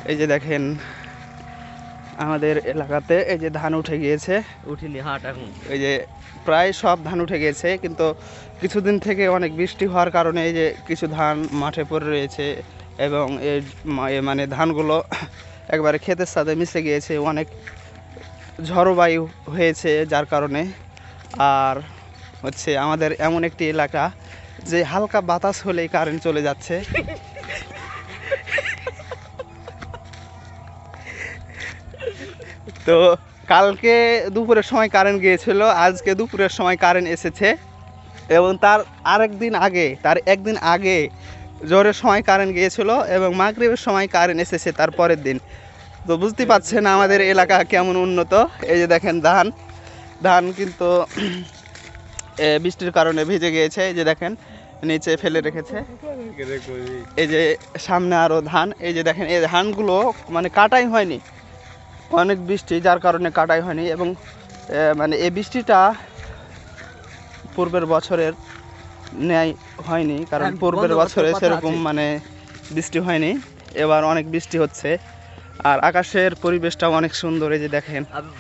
এই যে দেখেন আমাদের এলাকাতে এই যে ধান উঠে গিয়েছে, উঠিনি হাট এখন। এই যে প্রায় সব ধান উঠে গিয়েছে, কিন্তু কিছুদিন থেকে অনেক বৃষ্টি হওয়ার কারণে এই যে কিছু ধান মাঠে পড়ে রয়েছে এবং এই মানে ধানগুলো একবারে ক্ষেতের সাথে মিশে গিয়েছে, অনেক ঝড়ো বায়ু হয়েছে যার কারণে। আর হচ্ছে আমাদের এমন একটি এলাকা যে হালকা বাতাস হলেই কারেন্ট চলে যাচ্ছে। তো কালকে দুপুরের সময় কারেন্ট গিয়েছিল, আজকে দুপুরের সময় কারেন্ট এসেছে এবং তার একদিন আগে জোরের সময় কারেন্ট গিয়েছিল এবং মাগরিবের সময় কারেন্ট এসেছে তার পরের দিন। তো বুঝতে পারছেন আমাদের এলাকা কেমন উন্নত। এই যে দেখেন ধান কিন্তু বৃষ্টির কারণে ভিজে গিয়েছে, এই যে দেখেন নিচে ফেলে রেখেছে। এই যে সামনে আরো ধান, এই যে দেখেন এই ধানগুলো মানে কাটাই হয়নি, অনেক বৃষ্টি যার কারণে কাটাই হয়নি এবং মানে এই বৃষ্টিটা পূর্বের বছরের ন্যায় হয়নি, কারণ পূর্বের বছরে সেরকম মানে বৃষ্টি হয়নি, এবার অনেক বৃষ্টি হচ্ছে। আর আকাশের পরিবেশটাও অনেক সুন্দর, এই যে দেখেন।